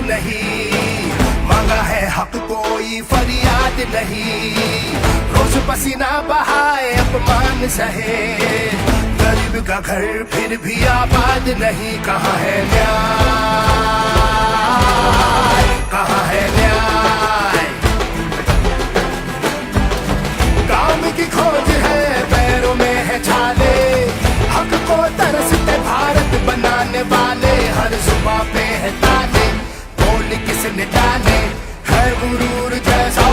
नहीं, मांगा है हक कोई फरियाद नहीं। रोज पसीना बहाए अपमान सहे, गरीब का घर फिर भी आबाद नहीं। कहाँ है न्याय, कहाँ है न्याय? काम की खोज है पैरों में है छाले, हक को तरसते भारत बनाने वाले। हर जुबां पे है ताले, बोल किसने डाले, है गुरूर जैसा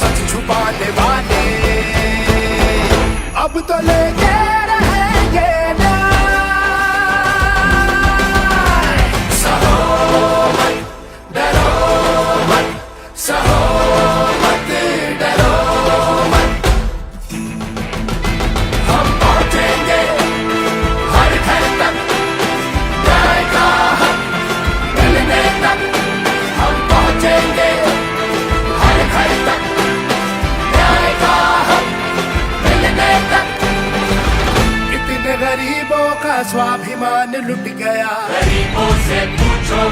सच छुपाने वाले। अब तो लेके रहेंगे न्याय, सहो मत, डरो मत, सहो मत, डरो मत। हम पहुंचेंगे हर घर तक, न्याय का हक मिलने तक। हम पहुंचेंगे हर घर तक, न्याय का हक मिलने तक। इतने गरीबों का स्वाभिमान लुट गया, गरीबों से पूछो,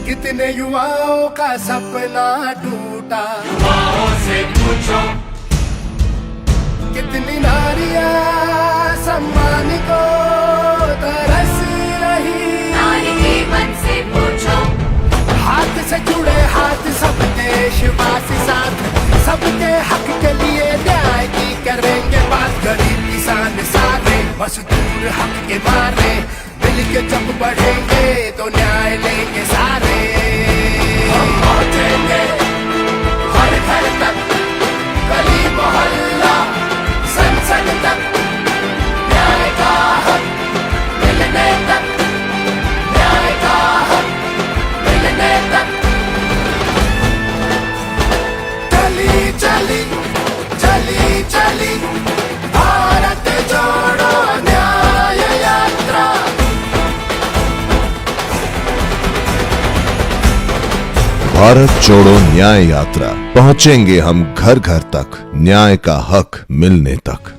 कितने युवाओं का सपना टूटा। युवाओं से पूछो, कितनी नारियां सम्मान को तरस रही। नारी के मन से पूछो, हाथ से जुड़े हाथ सब देशवासी साथ, सबके हक के लिए न्याय की करेंगे बात। गरीब किसान सारे मजदूर हक के मारे, मिल के जब बढ़ेंगे तो न्याय लेंगे सारे। हम पहुंचेंगे हर घर तक, गली मोहल्ला संसद तक, न्याय का हक मिलने तक, न्याय का हक मिलने तक। चली चली चली चली भारत जोड़ो न्याय यात्रा। भारत जोड़ो न्याय यात्रा, पहुंचेंगे हम घर घर तक, न्याय का हक मिलने तक।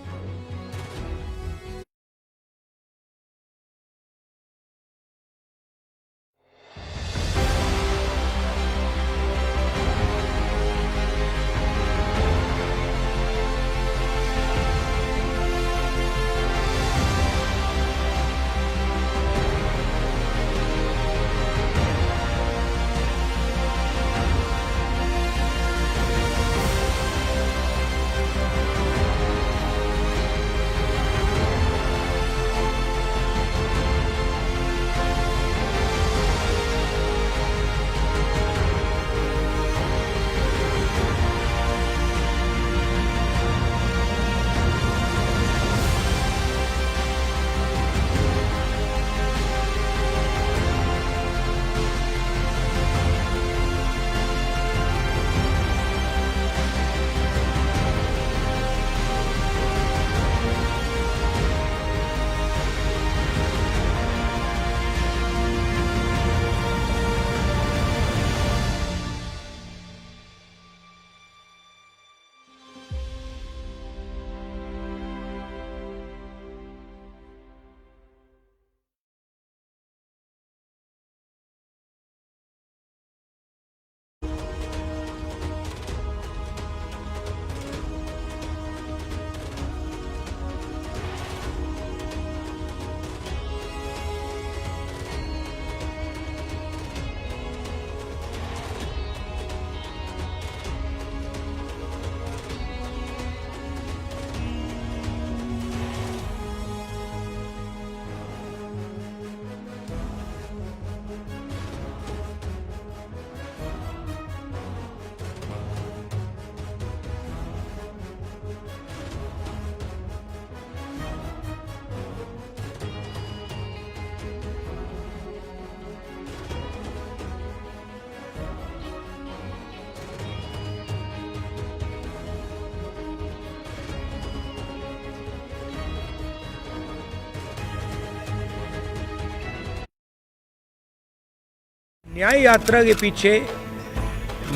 न्याय यात्रा के पीछे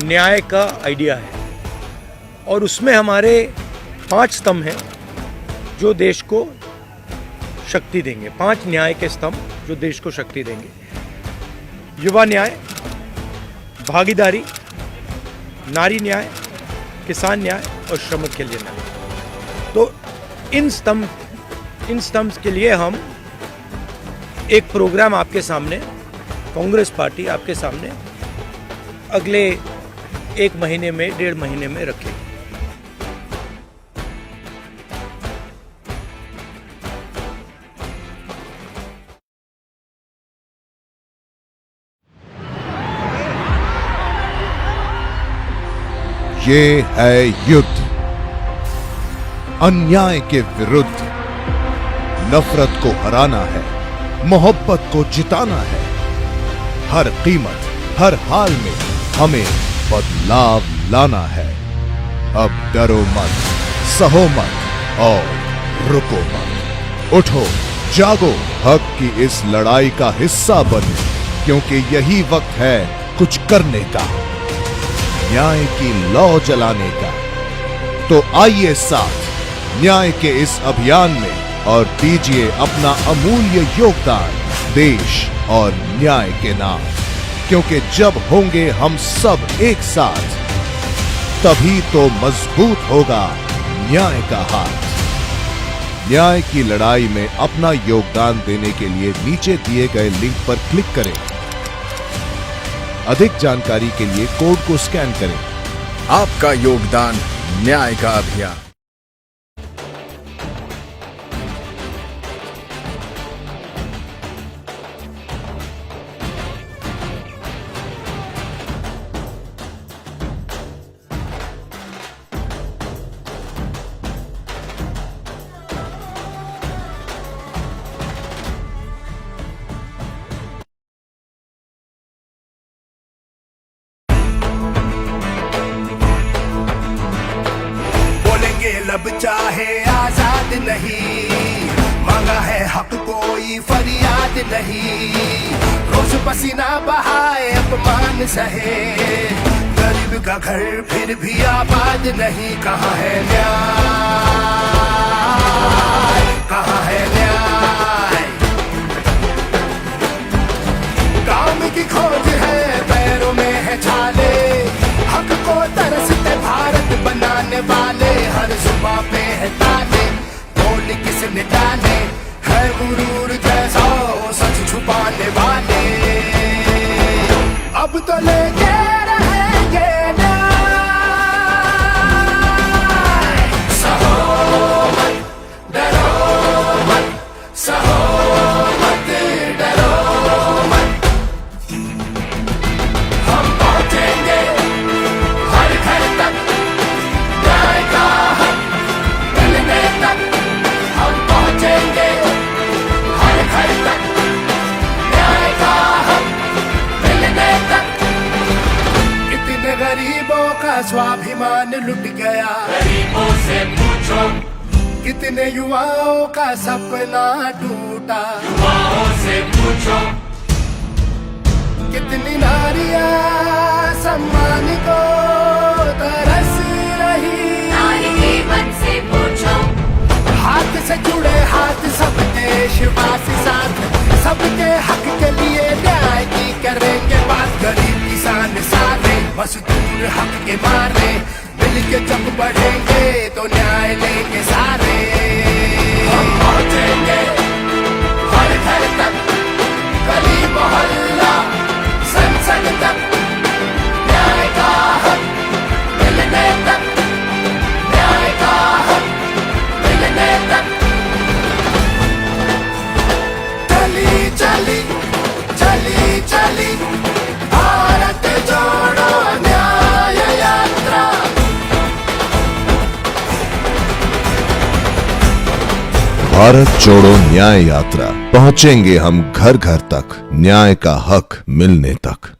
न्याय का आइडिया है और उसमें हमारे 5 स्तंभ हैं जो देश को शक्ति देंगे। 5 न्याय के स्तंभ जो देश को शक्ति देंगे। युवा न्याय, भागीदारी, नारी न्याय, किसान न्याय और श्रमिक के लिए न्याय। तो इन स्तंभ के लिए हम एक प्रोग्राम आपके सामने, कांग्रेस पार्टी आपके सामने अगले 1 महीने में, 1.5 महीने में रखेगी। ये है युद्ध, अन्याय के विरुद्ध। नफरत को हराना है, मोहब्बत को जिताना है। हर कीमत, हर हाल में हमें बदलाव लाना है। अब डरो मत, सहो मत और रुको मत। उठो, जागो, हक की इस लड़ाई का हिस्सा बनो, क्योंकि यही वक्त है कुछ करने का, न्याय की लौ जलाने का। तो आइए साथ न्याय के इस अभियान में और दीजिए अपना अमूल्य योगदान देश और न्याय के नाम। क्योंकि जब होंगे हम सब एक साथ, तभी तो मजबूत होगा न्याय का हाथ। न्याय की लड़ाई में अपना योगदान देने के लिए नीचे दिए गए लिंक पर क्लिक करें। अधिक जानकारी के लिए कोड को स्कैन करें। आपका योगदान, न्याय का अभियान। लब चाहे आजाद नहीं, मांगा है हक कोई फरियाद नहीं। रोज पसीना बहाए अपमान सहे, गरीब का घर फिर भी आबाद नहीं। कहाँ है न्याय, कहाँ है न्याय? काम की खोज है, पैरों में है छाले, हक को तरसते भारत बनाने वाले। हर सुबह पे है ताले, बोल किसने डाले, है गुरूर जैसा सच छुपाने वाले। अब तो लेके रहेंगे न्याय, सहो मत, डरो मत, सहो मत, डरो मत। हम पहुंचेंगे हर घर तक, न्याय का हक मिलने तक। हम पहुंचेंगे हर घर तक, न्याय का हक मिलने तक। कितने गरीबों का स्वाभिमान लुट गया, गरीबों से पूछो, कितने युवाओं का सपना टूटा। युवाओं से पूछो, कितनी नारियां सम्मान को तरस रही। नारी के मन से पूछो, हाथ से जुड़े हाथ सब देशवासी साथ, सबके हक के लिए न्याय की करेंगे बात। गरीब किसान सारे, मजदूर हक के मारे, मिलके जब बढ़ेंगे तो न्याय लेंगे सारे। हम पहुंचेंगे हर घर तक, गली मोहल्ला संसद तक, न्याय का हक मिलने तक, न्याय का हक मिलने तक। चली चली चली चली भारत जोड़ो न्याय यात्रा। भारत जोड़ो न्याय यात्रा, पहुंचेंगे हम घर घर तक न्याय का हक मिलने तक।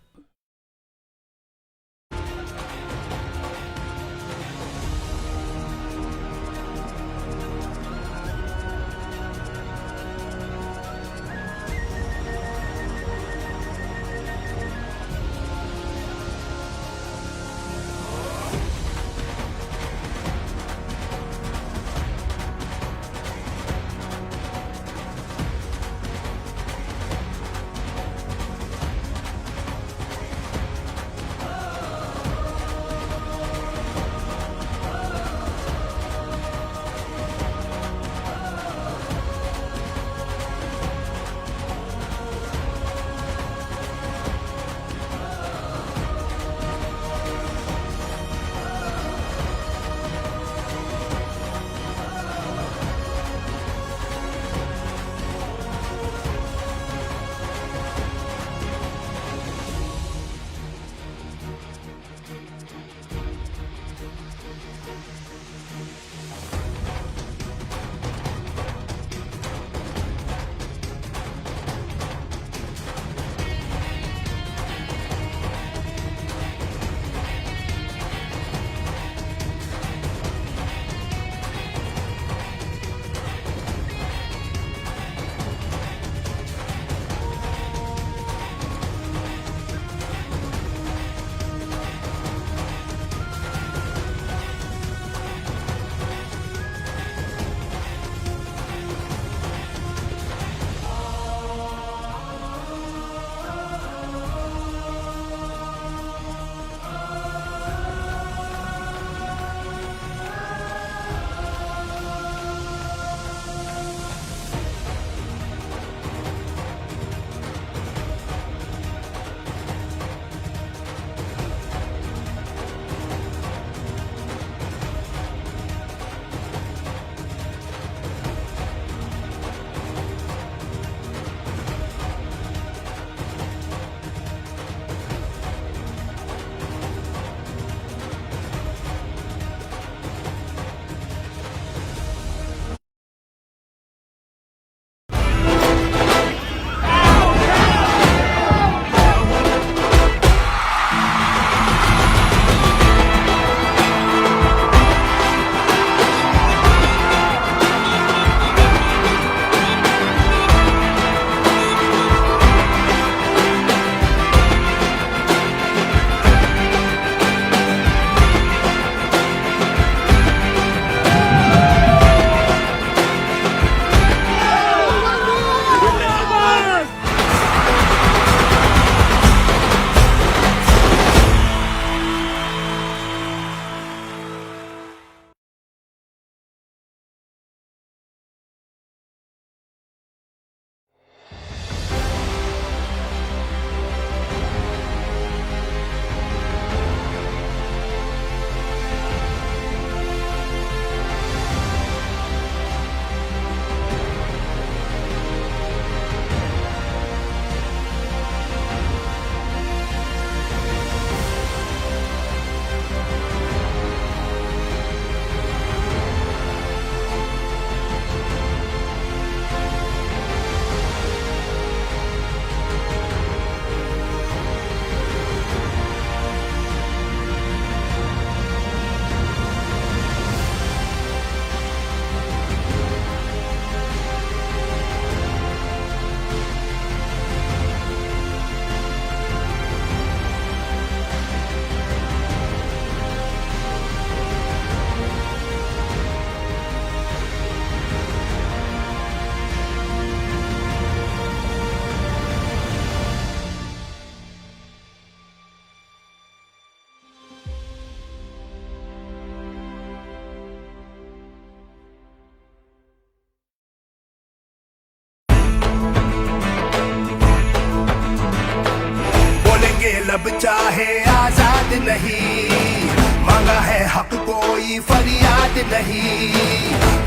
याद नहीं, मांगा है हक कोई फरियाद नहीं।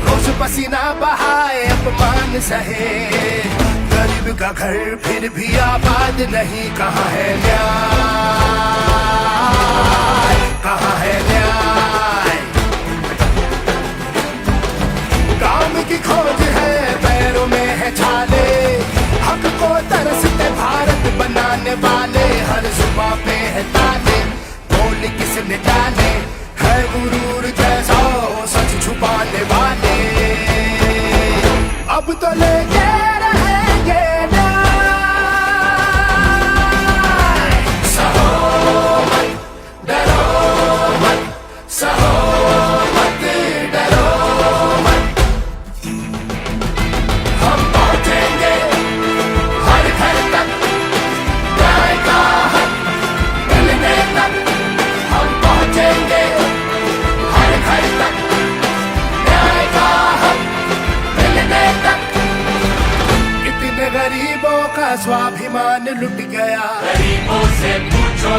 रोज पसीना बहाए अपमान सहे, गरीब का घर फिर भी आबाद नहीं। कहाँ है न्याय, कहाँ है न्याय? काम की खोज है, पैरों में है छाले, हक को तरसते भारत बनाने वाले। हर जुबां पे है ताले, बोल किसने डाले, है गुरूर जैसा सच छुपाने वाले। अब तो लेके रहेंगे न्याय, सहो मत, डरो मत, सहो मत, डरो मत। हम पहुंचेंगे हर घर तक, न्याय का हक मिलने तक। हम पहुंचेंगे हर घर तक, न्याय का हक मिलने तक। कितने गरीबों का स्वाभिमान लुट गया, गरीबों से पूछो,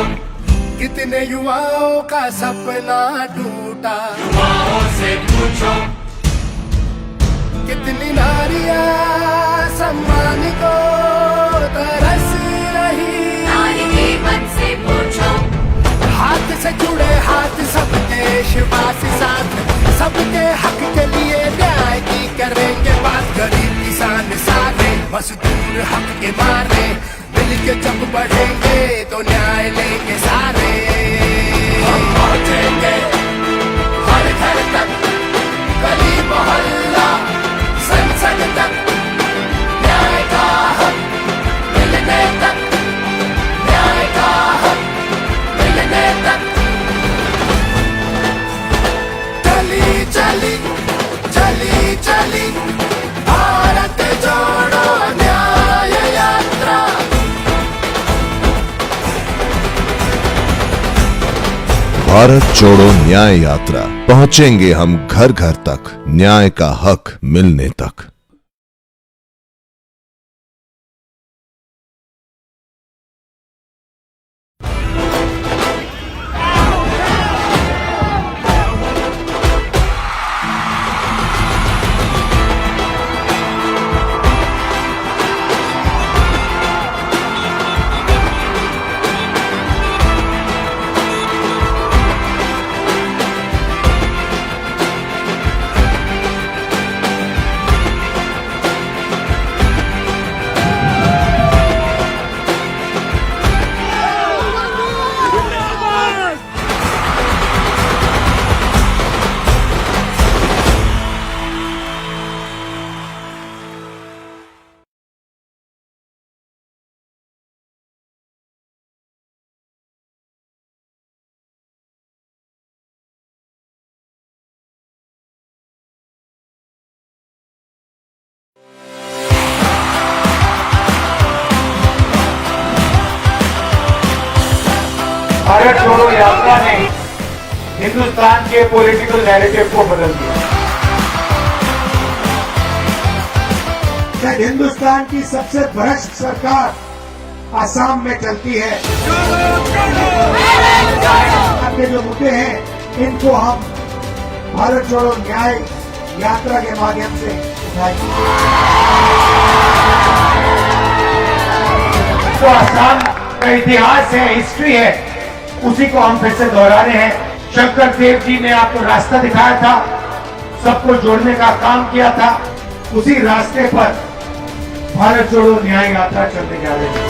कितने युवाओं का सपना टूटा। युवाओं से पूछो, कितनी नारियां सम्मान को तरस रही। नारी के मन से पूछो, हाथ से जुड़े हाथ सब देशवासी साथ, सबके हक के लिए न्याय की करेंगे बात। गरीब किसान सारे, मजदूर हक के मारे, मिलके जब बढ़ेंगे तो न्याय लेंगे सारे। हम पहुंचेंगे हर घर तक, गली मोहल्ला संसद तक, न्याय का हक मिलने तक, न्याय का हक मिलने तक। चली चली चली चली भारत जोड़ो न्याय यात्रा। भारत जोड़ो न्याय यात्रा, पहुंचेंगे हम घर घर तक, न्याय का हक मिलने तक। भारत जोड़ो यात्रा ने हिंदुस्तान के पॉलिटिकल नैरेटिव को बदल दिया। शायद हिंदुस्तान की सबसे भ्रष्ट सरकार आसाम में चलती है। के जो मुद्दे हैं इनको हम भारत जोड़ो न्याय यात्रा के माध्यम से उठाएंगे। तो आसाम का इतिहास है, हिस्ट्री है, उसी को हम फिर से दोहरा रहे हैं। शंकर देव जी ने आपको रास्ता दिखाया था, सबको जोड़ने का काम किया था, उसी रास्ते पर भारत जोड़ो न्याय यात्रा चलने जा रही है।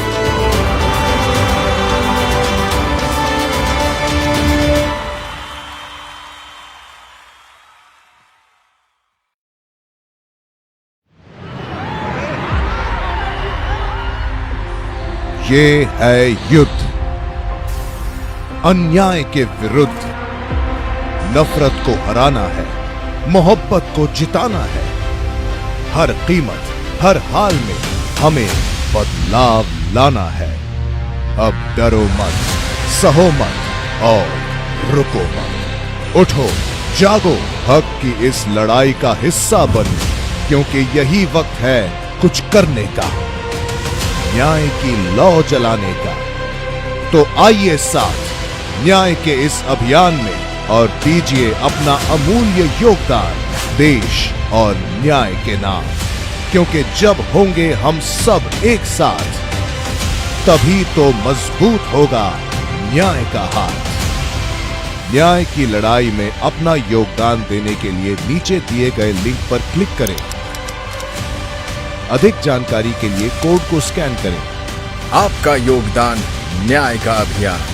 ये है युद्ध, अन्याय के विरुद्ध। नफरत को हराना है, मोहब्बत को जिताना है। हर कीमत, हर हाल में हमें बदलाव लाना है। अब डरो मत, सहो मत और रुको मत। उठो, जागो, हक की इस लड़ाई का हिस्सा बनो, क्योंकि यही वक्त है कुछ करने का, न्याय की लौ जलाने का। तो आइए साथ न्याय के इस अभियान में और दीजिए अपना अमूल्य योगदान देश और न्याय के नाम, क्योंकि जब होंगे हम सब एक साथ तभी तो मजबूत होगा न्याय का हाथ। न्याय की लड़ाई में अपना योगदान देने के लिए नीचे दिए गए लिंक पर क्लिक करें। अधिक जानकारी के लिए कोड को स्कैन करें। आपका योगदान न्याय का अभियान।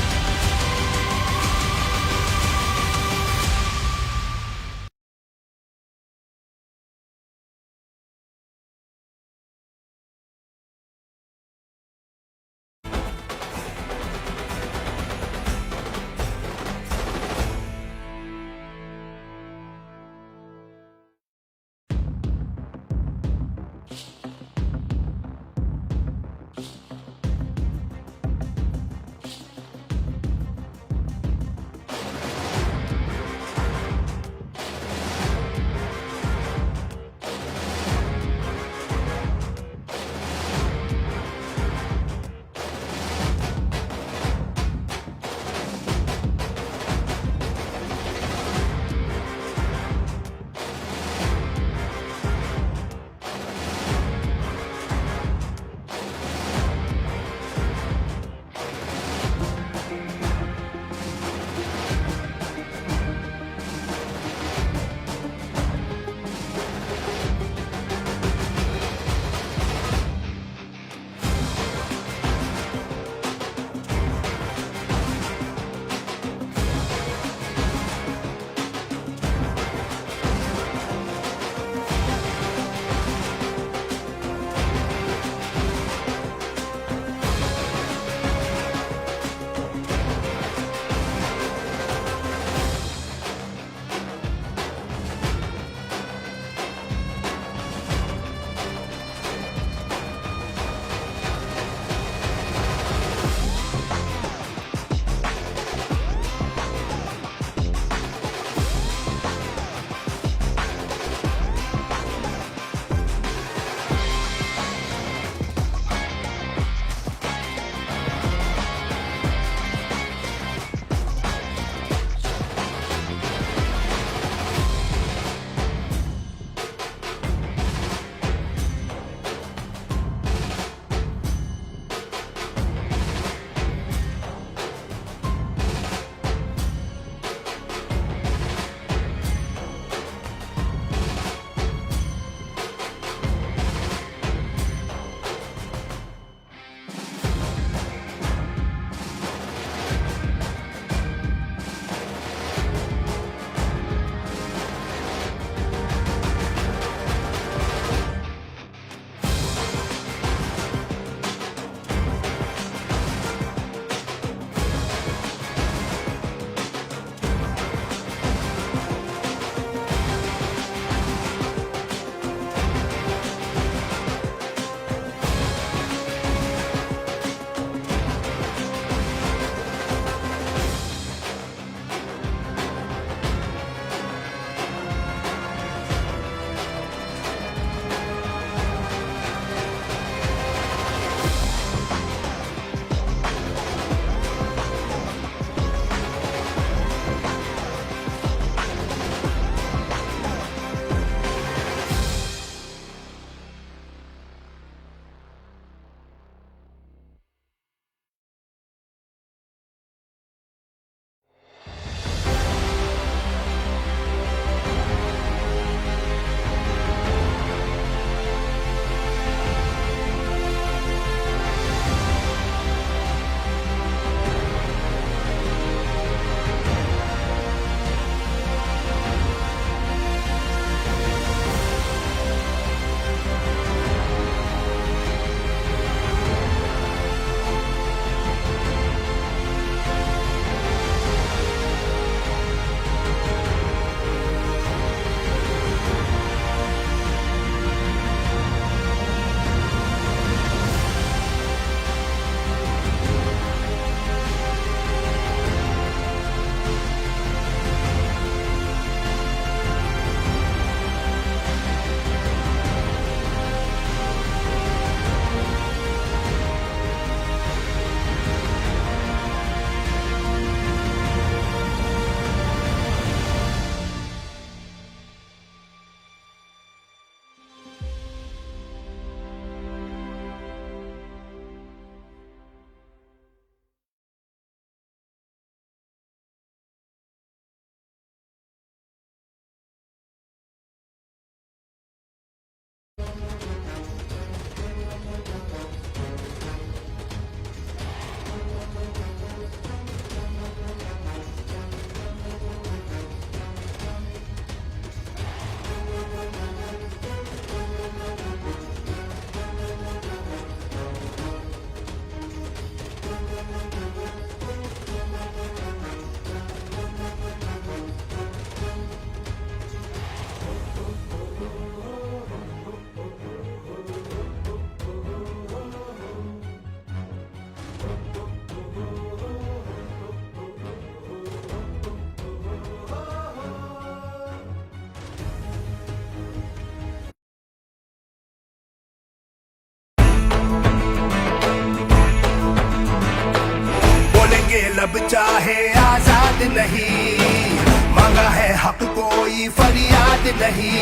याद नहीं, मांगा है हक कोई फरियाद नहीं।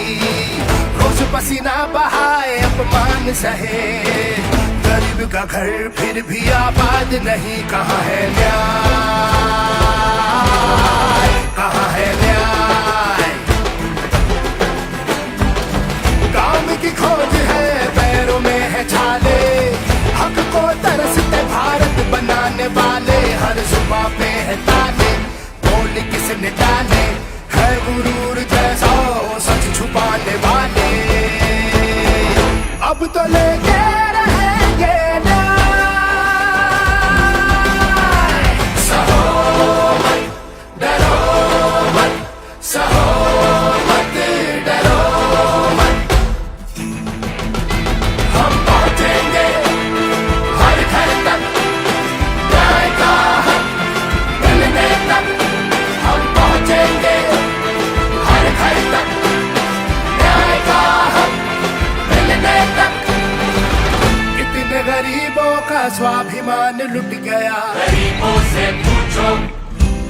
रोज पसीना बहाए अपमान सहे, गरीब का घर फिर भी आबाद नहीं। कहाँ है न्याय, कहाँ है न्याय? काम की खोज है पैरों में है छाले, हक को तरसते भारत बनाने वाले। हर जुबां पे है ताले, बोल किसने डाले, है गुरूर जैसा वो सच छुपाने वाले। अब तो लेके रहेंगे न्याय, सहो मत, डरो मत, सहो मत, डरो मत। हम पहुंचेंगे हर घर तक, न्याय का हक मिलने तक। हम पहुंचेंगे हर घर तक, न्याय का हक मिलने तक। कितने गरीबों का स्वाभिमान लुट गया, गरीबों से पूछो,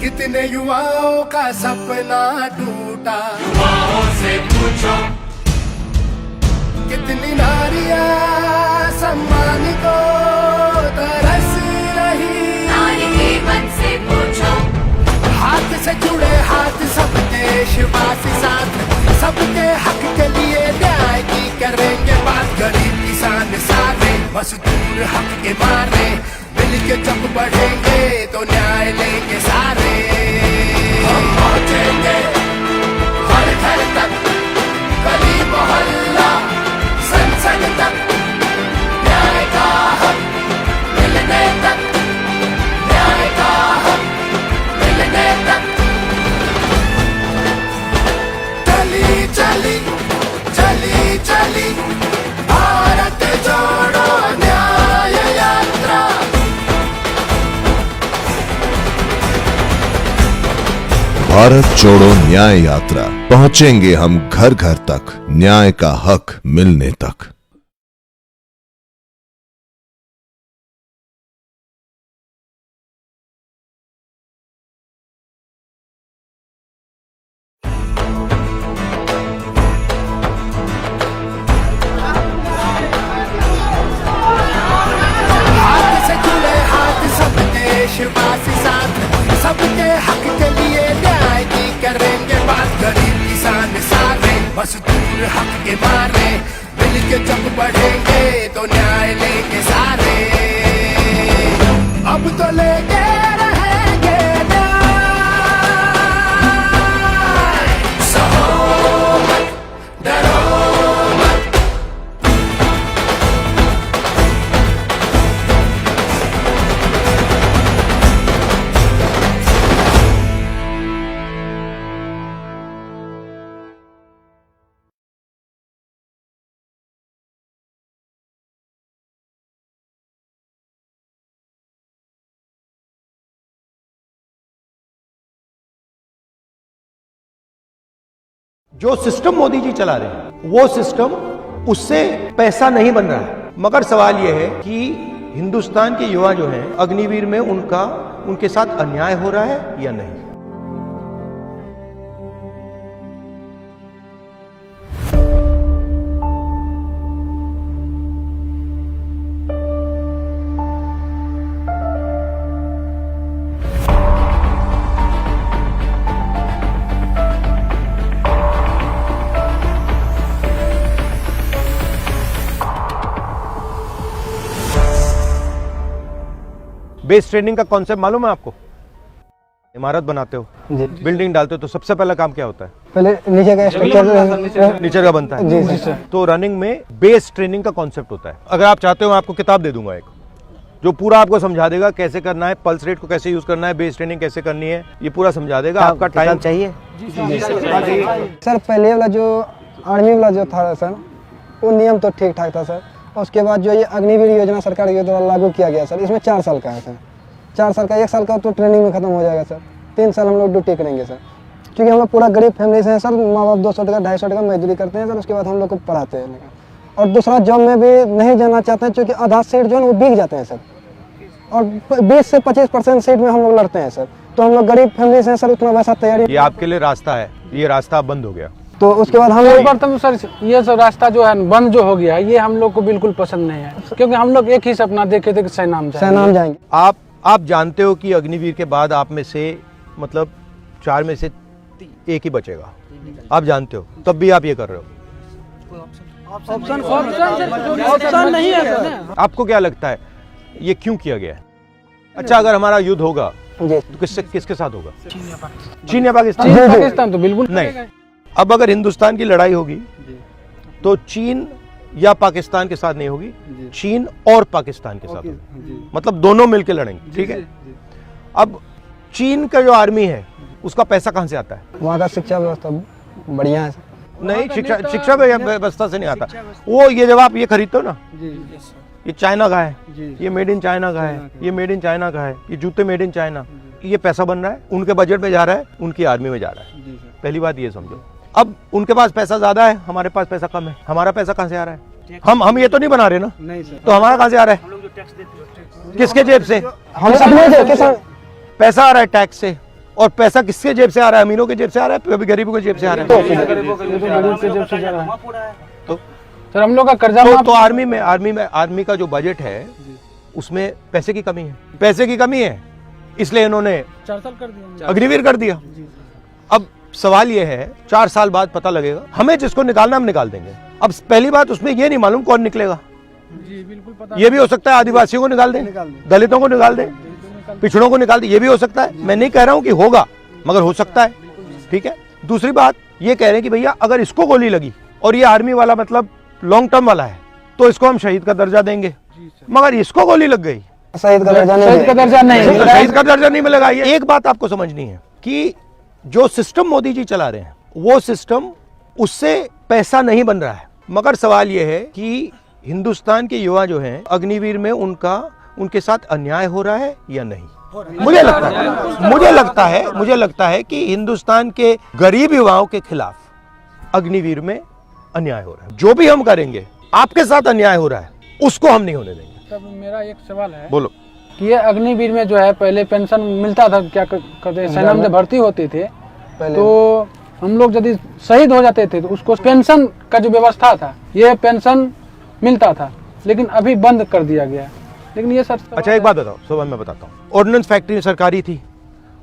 कितने युवाओं का सपना टूटा। युवाओं से पूछो, कितनी नारियां सम्मान को तरस रही। नारी के मन से पूछो, हाथ से जुड़े हाथ सब देशवासी साथ, सबके हक के लिए न्याय की करेंगे बात। गरीब किसान सारे मजदूर हक के मारे, मिलके जब बढ़ेंगे तो न्याय लेंगे सारे। हम पहुंचेंगे हर घर तक, गली मोहल्ला संसद तक, न्याय का हक मिलने तक, न्याय का हक मिलने तक। चली चली चली चली भारत जोड़ो न्याय यात्रा। भारत जोड़ो न्याय यात्रा, पहुंचेंगे हम घर घर तक, न्याय का हक मिलने तक। हाथ से जुड़े हाथ सब देशवासी साथ, सबके हक के लिए न्याय की करेंगे बात। गरीब किसान सारे मजदूर हक के मारे, मिलके जब बढ़ेंगे तो न्याय लेंगे सारे। अब तो लेके रहेंगे न्याय, सहो मत, डरो मत। जो सिस्टम मोदी जी चला रहे हैं वो सिस्टम उससे पैसा नहीं बन रहा है, मगर सवाल यह है कि हिंदुस्तान के युवा जो हैं अग्निवीर में उनके साथ अन्याय हो रहा है या नहीं। बेस ट्रेनिंग का कॉन्सेप्ट मालूम है आपको? इमारत बनाते हो, बिल्डिंग डालते हो तो सबसे पहला काम क्या होता है? पहले नीचे का स्ट्रक्चर नीचे का बनता है। जी सर। तो रनिंग में बेस ट्रेनिंग का कॉन्सेप्ट होता है। अगर आप चाहते हो मैं आपको किताब दे दूंगा एक, जो पूरा आपको समझा देगा कैसे करना है, पल्स रेट को कैसे यूज करना है, बेस ट्रेनिंग कैसे करनी है, ये पूरा समझा देगा। आपका टाइम चाहिए? सर पहले वाला जो आर्मी वाला जो था सर, वो नियम तो ठीक ठाक था सर। उसके बाद जो ये अग्निवीर योजना सरकार के द्वारा लागू किया गया सर, इसमें 4 साल का है सर। 4 साल का, 1 साल का तो ट्रेनिंग में खत्म हो जाएगा सर। 3 साल हम लोग ड्यूटी करेंगे सर, क्योंकि हम लोग पूरा गरीब फैमिली से हैं सर। माँ बाप 200 टका 250 टका मजदूरी करते हैं सर, उसके बाद हम लोग को पढ़ाते हैं। और दूसरा जॉब में भी नहीं जाना चाहते हैं, क्योंकि आधा सीट जो है वो बिक जाते हैं सर। और 20 से 25% सीट में हम लोग लड़ते हैं सर। तो हम लोग गरीब फैमिली से सर उतना वैसा तैयारी। ये आपके लिए रास्ता है, ये रास्ता बंद हो गया। तो उसके बाद हम लोग प्रथम सर ये सब रास्ता जो है बंद जो हो गया ये हम लोग को बिल्कुल पसंद नहीं है, क्योंकि हम लोग एक ही सपना देखे थे कि सैनाम जाएंगे। आप जानते हो कि अग्निवीर के बाद आप में से मतलब 4 में से 1 ही बचेगा, आप जानते हो, तब भी आप ये कर रहे हो। ऑप्शन नहीं है सर। आपको क्या लगता है ये क्यों किया गया है? अच्छा, अगर हमारा युद्ध होगा तो किसके साथ होगा? चीन या पाकिस्तान? पाकिस्तान तो बिल्कुल नहीं। अब अगर हिंदुस्तान की लड़ाई होगी तो चीन या पाकिस्तान के साथ नहीं होगी, चीन और पाकिस्तान के साथ होगी, मतलब दोनों मिलकर लड़ेंगे, ठीक है। अब चीन का जो आर्मी है उसका पैसा कहां से आता है? वहाँ का शिक्षा व्यवस्था बढ़िया है। नहीं, शिक्षा व्यवस्था से नहीं आता वो। ये जब आप ये खरीदते हो ना, ये चाइना का है, ये मेड इन चाइना का है, ये मेड इन चाइना का है, ये जूते मेड इन चाइना, ये पैसा बन रहा है, उनके बजट में जा रहा है, उनकी आर्मी में जा रहा है। पहली बात ये समझो। अब उनके पास पैसा ज्यादा है, हमारे पास पैसा कम है। हमारा पैसा कहां से आ रहा है? हम ये तो नहीं बना रहे ना, नहीं सर। तो हमारा कहां से आ रहा है? किसके जेब से? हम सब पैसा आ रहा है टैक्स से। और पैसा किसके जेब से आ रहा है? अमीरों के जेब से आ रहा है, कभी गरीबों के जेब से आ रहा है। तो सर हम लोग का कर्जा तो आर्मी का जो बजट है उसमें पैसे की कमी है, पैसे की कमी है, इसलिए इन्होंने 4 साल कर दिया, अग्निवीर कर दिया। अब सवाल ये है 4 साल बाद पता लगेगा, हमें जिसको निकालना हम निकाल देंगे। अब पहली बात उसमें ये नहीं मालूम कौन निकलेगा। जी बिल्कुल पता। ये भी हो सकता है आदिवासियों को निकाल दें, दलितों को निकाल दें, पिछड़ों को निकाल दें, ये भी हो सकता है। मैं नहीं कह रहा हूं कि होगा, मगर हो सकता है, ठीक है। दूसरी बात ये कह रहे हैं कि भैया अगर इसको गोली लगी और ये आर्मी वाला मतलब लॉन्ग टर्म वाला है तो इसको हम शहीद का दर्जा देंगे, मगर इसको गोली लग गई, शहीद का दर्जा नहीं, शहीद का दर्जा नहीं मिलेगा। ये एक बात आपको समझनी है कि जो सिस्टम मोदी जी चला रहे हैं वो सिस्टम, उससे पैसा नहीं बन रहा है। मगर सवाल ये है कि हिंदुस्तान के युवा जो हैं अग्निवीर में उनके साथ अन्याय हो रहा है या नहीं। मुझे लगता है कि हिंदुस्तान के गरीब युवाओं के खिलाफ अग्निवीर में अन्याय हो रहा है। जो भी हम करेंगे आपके साथ अन्याय हो रहा है उसको हम नहीं होने देंगे। तब मेरा एक सवाल है, बोलो। कि ये अग्निवीर में जो है पहले पेंशन मिलता था, क्या करते सेना में भर्ती होते थे तो हम लोग यदि शहीद हो जाते थे तो उसको पेंशन का जो व्यवस्था था ये पेंशन मिलता था, लेकिन अभी बंद कर दिया गया। लेकिन ये सर अच्छा एक बात बताओ, सुबह मैं बताता हूँ। ऑर्डिनेंस फैक्ट्री सरकारी थी,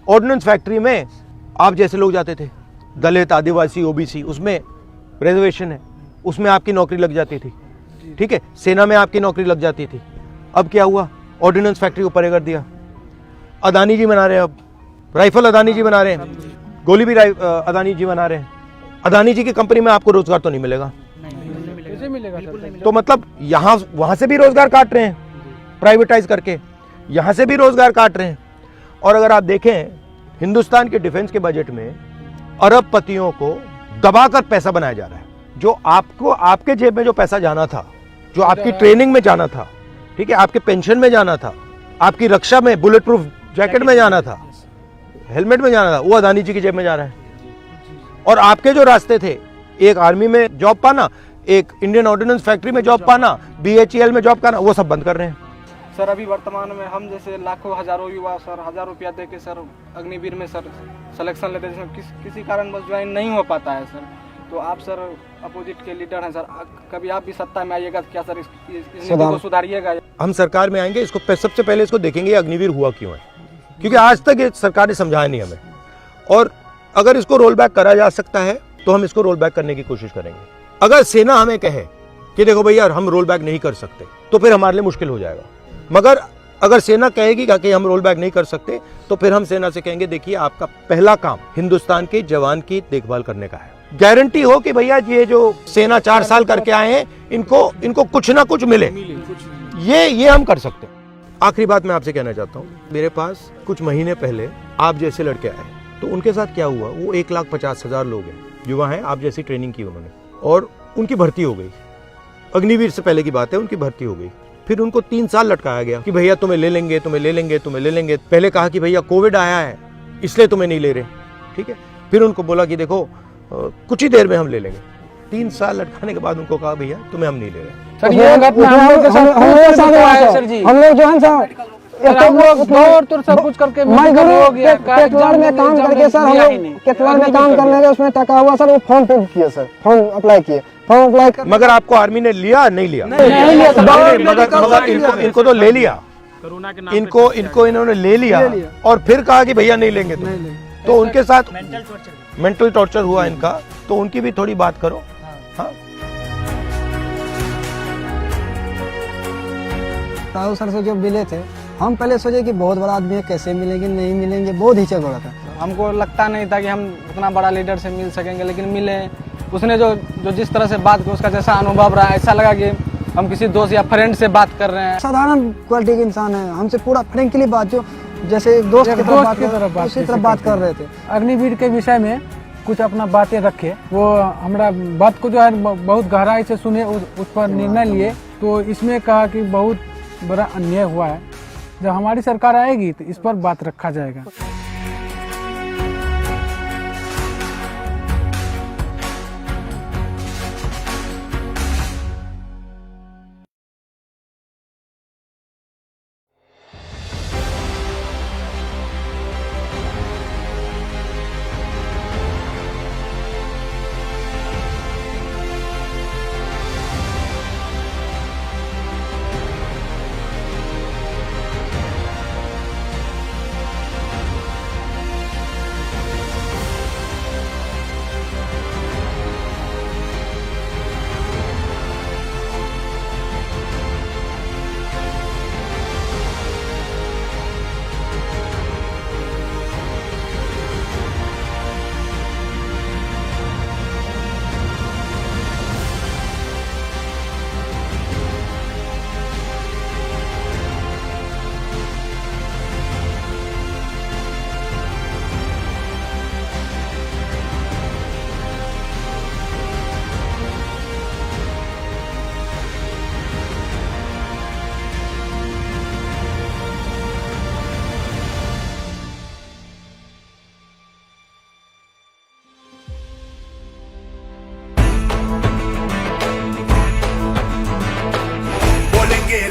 ऑर्डिनेंस फैक्ट्री में आप जैसे लोग जाते थे, दलित, आदिवासी, ओबीसी, उसमें रिजर्वेशन है, उसमें आपकी नौकरी लग जाती थी, ठीक है। सेना में आपकी नौकरी लग जाती थी। अब क्या हुआ? ऑर्डिनेंस फैक्ट्री को परे कर दिया। अदानी जी बना रहे हैं, अब राइफल अदानी जी बना रहे हैं, गोली भी अदानी जी बना रहे हैं। अदानी जी की कंपनी में आपको रोजगार तो नहीं मिलेगा, कैसे मिलेगा? तो मतलब यहाँ वहां से भी रोजगार काट रहे हैं प्राइवेटाइज करके, यहां से भी रोजगार काट रहे हैं। और अगर आप देखें हिंदुस्तान के डिफेंस के बजट में अरबपतियों को दबाकर पैसा बनाया जा रहा है। जो आपको आपके जेब में जो पैसा जाना था, जो आपकी ट्रेनिंग में जाना था, ठीक है, आपके पेंशन में जाना था, आपकी रक्षा में बुलेट प्रूफ जैकेट में जाना था, हेलमेट में जाना था, वो अदानी जी की जेब में जा रहा है। और आपके जो रास्ते थे, एक आर्मी में जॉब पाना, एक इंडियन ऑर्डिनेंस फैक्ट्री में जॉब पाना, BHEL में जॉब पाना, वो सब बंद कर रहे हैं। सर अभी वर्तमान में हम जैसे लाखों हजारों युवा सर 1000 रुपया दे के सर अग्निवीर में सर सिलेक्शन लेते हैं, किसी कारण बस ज्वाइन नहीं हो पाता है सर। तो आप सर अपोजिट के लीडर हैं सर, कभी आप भी सत्ता में आइएगा तो क्या सर इस नीति को सुधारिएगा? हम सरकार में आएंगे, इसको सबसे पहले इसको देखेंगे अग्निवीर हुआ क्यों है, क्योंकि आज तक ये सरकार ने समझाया नहीं हमें। और अगर इसको रोल बैक करा जा सकता है तो हम इसको रोल बैक करने की कोशिश करेंगे। अगर सेना हमें कहे कि देखो भैया हम रोल बैक नहीं कर सकते, तो फिर हमारे लिए मुश्किल हो जाएगा। मगर अगर सेना कहेगी कि हम रोल बैक नहीं कर सकते, तो फिर हम सेना से कहेंगे देखिए आपका पहला काम हिंदुस्तान के जवान की देखभाल करने का है। गारंटी हो कि भैया ये जो सेना 4 साल करके आए हैं इनको कुछ ना कुछ मिले, ये हम कर सकते हैं। आखिरी बात मैं आपसे कहना चाहता हूँ, मेरे पास कुछ महीने पहले आप जैसे लड़के आए, तो उनके साथ क्या हुआ, वो 1,50,000 लोग हैं, युवा हैं, आप जैसी ट्रेनिंग की उन्होंने, और उनकी भर्ती हो गई। अग्निवीर से पहले की बात है, उनकी भर्ती हो गई। फिर उनको 3 साल लटकाया गया कि भैया तुम्हें ले लेंगे, तुम्हें ले लेंगे, तुम्हें ले लेंगे। पहले कहा कि भैया कोविड आया है इसलिए तुम्हें नहीं ले रहे, ठीक है। फिर उनको बोला कि देखो कुछ ही देर में हम ले लेंगे। 3 साल लटकाने के बाद उनको कहा भैया तुम्हें हम नहीं ले रहे। सर ये घटना हम लोग के साथ हुआ है सर जी। हम लोग जो है सर, हम लोग दौड़ तो सब कुछ करके मेडिकल हो गया, केतवाड़ में काम करके सर, हम लोग केतवाड़ में काम करने के उसमें टका हुआ सर, वो फॉर्म फिल किए सर, फॉर्म अप्लाई किए, फॉर्म अप्लाई कर। मगर आपको आर्मी ने लिया नहीं लिया? नहीं लिया सर, मगर इनको तो ले लिया, इनको इन्होंने ले लिया और फिर कहा कि भैया नहीं लेंगे तो उनके साथ मेंटल टॉर्चर हुआ इनका, तो उनकी भी थोड़ी बात करो। हाँ, राहुल सर से जो मिले थे, हम पहले सोचे कि बहुत बड़ा आदमी है, कैसे मिलेंगे नहीं मिलेंगे, बहुत हिचक हो रहा था। हमको लगता नहीं था कि हम उतना बड़ा लीडर से मिल सकेंगे, लेकिन मिले। उसने जो जिस तरह से बात की, उसका जैसा अनुभव रहा, ऐसा लगा कि हम किसी दोस्त या फ्रेंड से बात कर रहे हैं। साधारण क्वालिटी के इंसान है, हमसे पूरा फ्रेंकली बात, जो जैसे दोस्त की तरह उसी तरह बात कर रहे थे। अग्निवीर के विषय में कुछ अपना बातें रखे, वो हमारा बात को जो है बहुत गहराई से सुने, उस पर निर्णय लिए। तो इसमें कहा कि बहुत बड़ा अन्याय हुआ है, जब हमारी सरकार आएगी तो इस पर बात रखा जाएगा।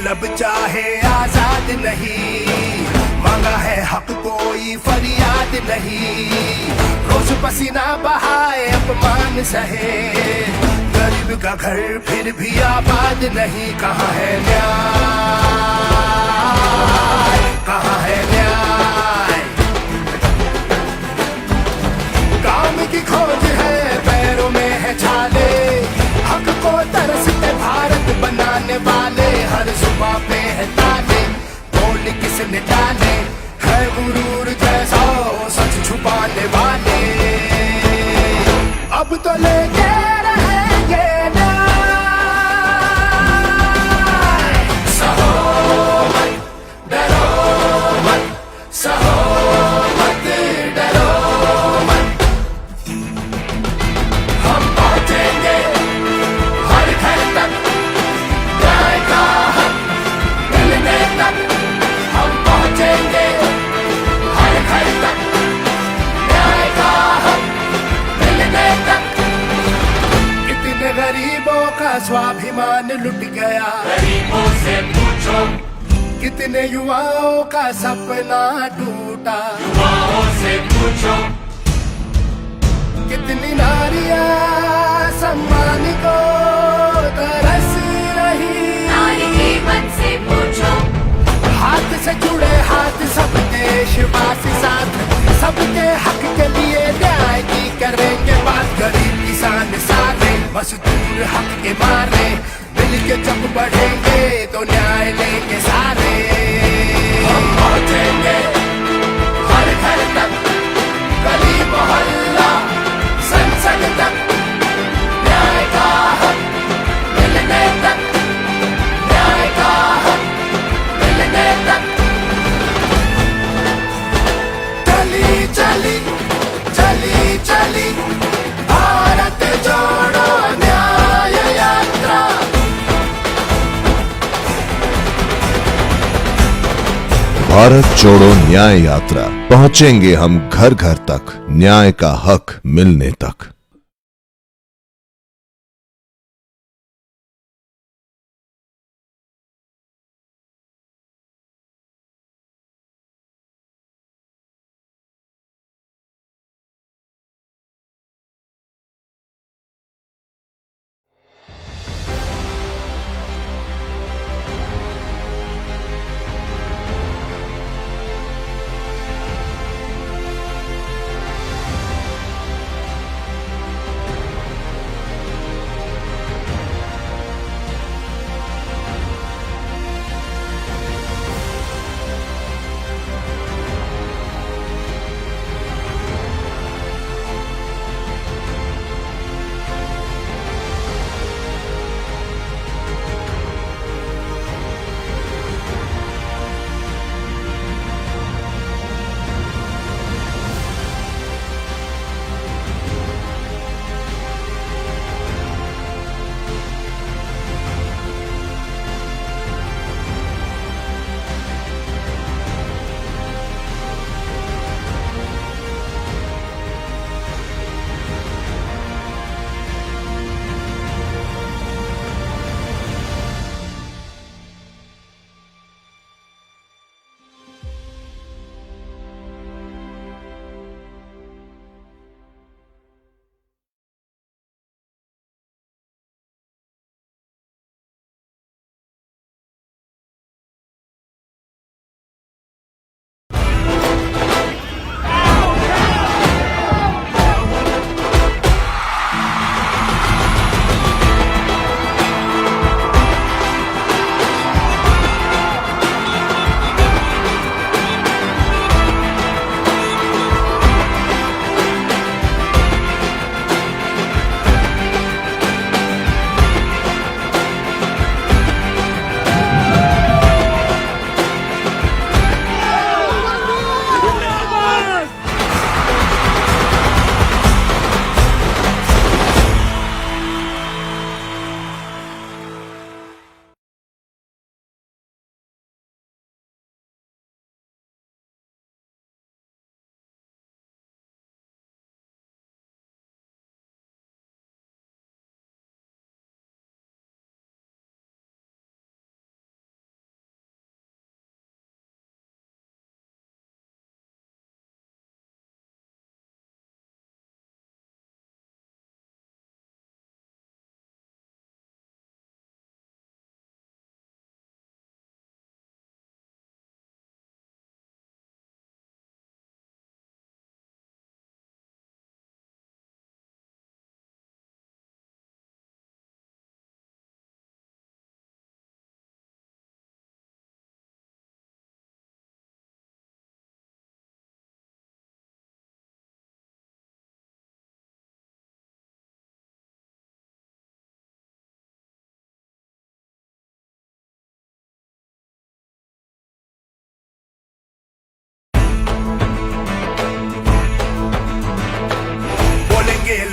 लब चाहे आजाद नहीं, मांगा है हक कोई फरियाद नहीं। रोज पसीना बहाए अपमान सहे, गरीब का घर फिर भी आबाद नहीं। कहाँ है न्याय, कहाँ है न्याय? काम की खोज है, पैरों में है छाले, हक को तरसते भारत बनाने वाले। हर सुबह पे है ताले, बोल किसने डाले, है गुरूर जैसा सच छुपाने वाले। अब तो लेके रहेंगे न्याय, सहो मत, डरो मत, सहो मत, डरो मत। हम पहुंचेंगे हर घर तक, न्याय का हक मिलने तक। हम पहुंचेंगे हर घर तक, न्याय का हक मिलने तक। कितने गरीबों का स्वाभिमान लुट गया, गरीबों से पूछो, कितने युवाओं का सपना टूटा। युवाओं से पूछो, कितनी नारियां सम्मान को तरस रही। नारी के मन से पूछो, हाथ से जुड़े हाथ सब देशवासी साथ, सबके हक के लिए न्याय की करेंगे बात। गरीब किसान सारे, मजदूर हक के मारे, मिल के जब बढ़ेंगे तो न्याय लेंगे सारे। हम पहुंचेंगे हर घर तक, गली मोहल्ला संसद तक, न्याय का हक मिलने तक, न्याय का हक मिलने तक। चली चली चली चली भारत जोड़ो न्याय यात्रा। भारत जोड़ो न्याय यात्रा, पहुंचेंगे हम घर घर तक, न्याय का हक मिलने तक।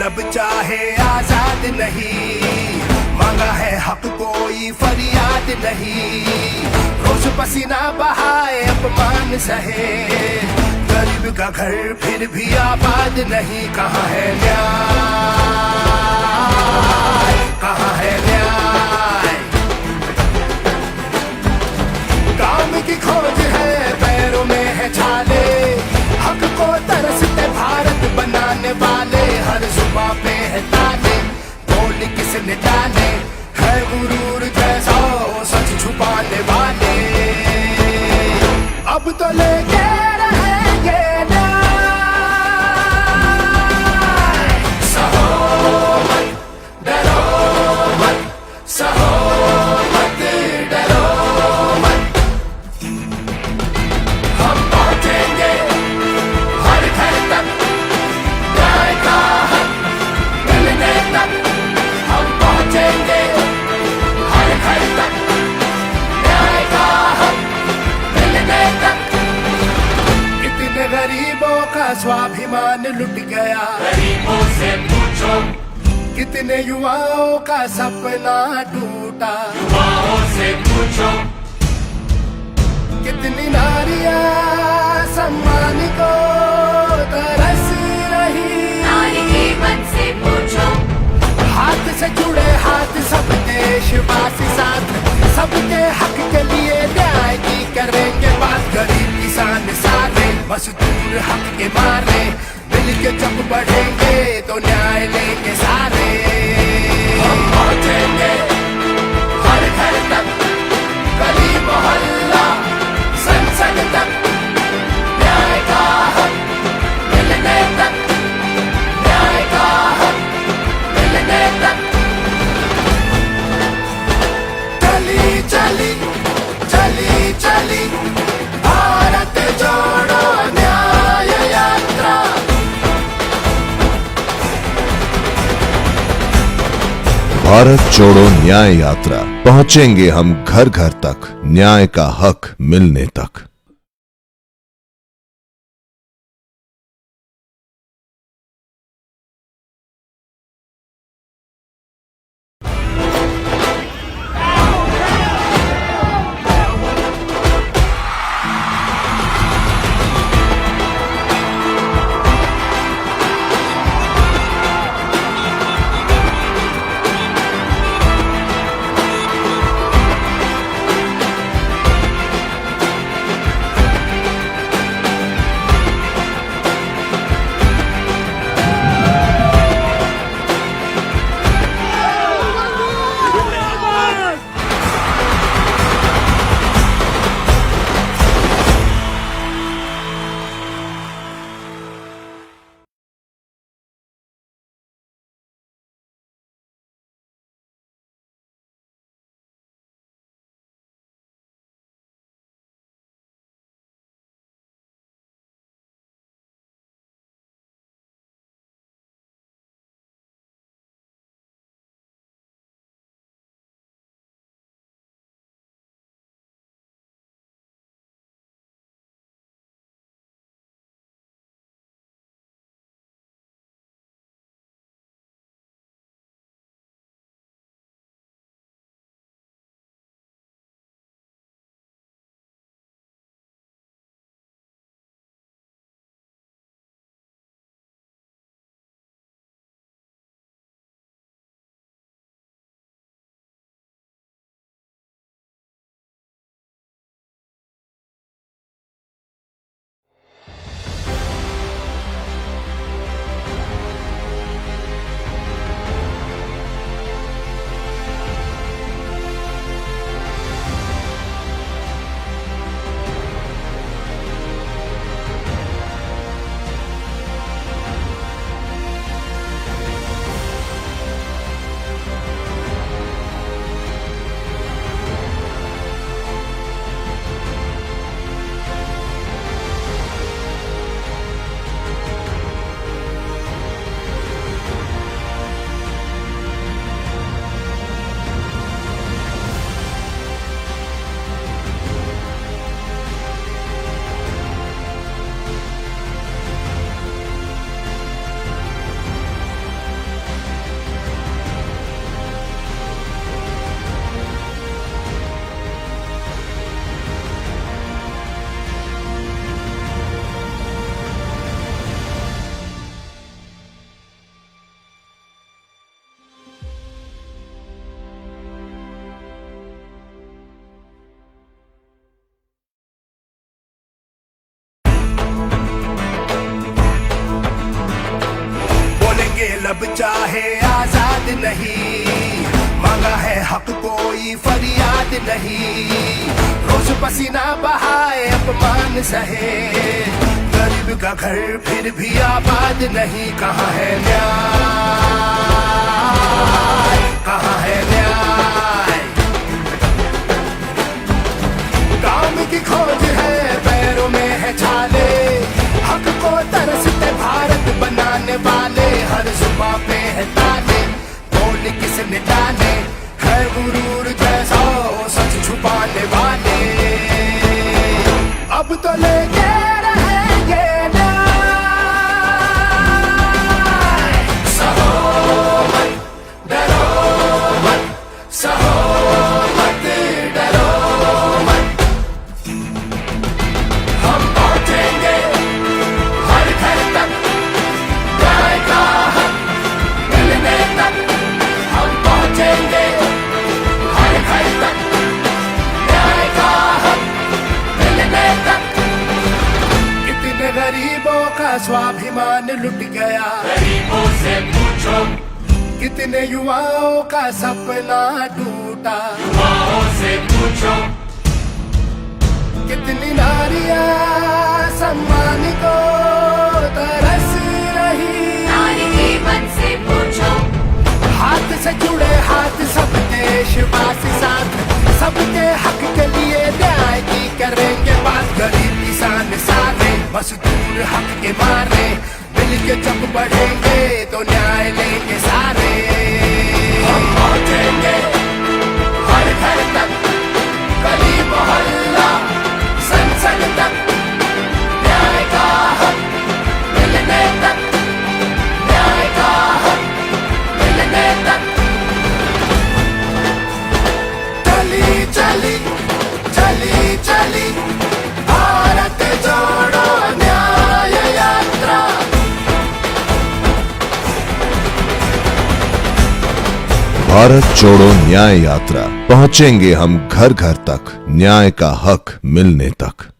जब चाहे आजाद नहीं, मांगा है हक कोई फरियाद नहीं। रोज पसीना बहाए अपमान सहे, गरीब का घर फिर भी आबाद नहीं। कहाँ है न्याय, कहाँ है न्याय? काम की खोज है पैरों में है छाले, हक को तरसते भारत बनाने वाले। हर जुबां पे है ताले, बोल किसने डाले, है गुरूर जैसा सच छुपाने वाले। अब तो लेके रहेंगे न्याय, सहो मत डरो मत, सहो मत डरो मत। हम पहुंचेंगे हर घर तक, न्याय का हक मिलने तक। हम पहुंचेंगे हर घर तक, न्याय का हक मिलने तक। कितने गरीबों का स्वाभिमान लुट गया, गरीबों से पूछो, कितने युवाओं का सपना टूटा। युवाओं से पूछो, कितनी नारियां सम्मान को तरस रही। नारी के मन से पूछो, हाथ से जुड़े हाथ सब देशवासी साथ, सबके हक के लिए न्याय की करेंगे बात। गरीब किसान सारे, मजदूर हक के मारे, मिलके जब बढ़ेंगे तो न्याय लेंगे सारे। हम पहुंचेंगे हर घर तक, गली मोहल्ला संसद तक, न्याय का हक मिलने तक, न्याय का हक मिलने तक। चली चली चली चली भारत जोड़ो न्याय यात्रा। भारत जोड़ो न्याय यात्रा, पहुंचेंगे हम घर घर तक, न्याय का हक मिलने तक। लब चाहे आजाद नहीं, मांगा है हक कोई फरियाद नहीं। रोज पसीना बहाए अपमान सहे, गरीब का घर फिर भी आबाद नहीं। कहाँ है न्याय, कहाँ है न्याय? काम की खोज है पैरों में है छाले, हक को तरसते भारत बनाने वाले। हर जुबां पे है ताले, बोल किसने डाले, है गुरूर जैसा सच छुपाने वाले। अब तो लेके रहेंगे न्याय। सहो मत, डरो मत, सहो मत, डरो मत। हम पहुंचेंगे हर घर तक, न्याय का हक मिलने तक। हम पहुंचेंगे हर घर तक, न्याय का हक मिलने तक। कितने गरीबों का स्वाभिमान लुट गया, गरीबों से पूछो, कितने युवाओं का सपना टूटा। युवाओं से पूछो, कितनी नारियां सम्मान को तरस रही। नारी जीवन से पूछो, हाथ से जुड़े हाथ सब देशवासी साथ, सबके हक के लिए न्याय की करेंगे बात। गरीब किसान सारे, मजदूर हक के मारे, मिल के जब बढ़ेंगे तो न्याय लेंगे सारे। हम पहुंचेंगे हर घर तक, गली मोहल्ला संसद तक, न्याय का हक मिलने तक, न्याय का हक मिलने तक। चली चली चली चली भारत जोड़ो न्याय यात्रा। भारत जोड़ो न्याय यात्रा, पहुंचेंगे हम घर घर तक, न्याय का हक मिलने तक।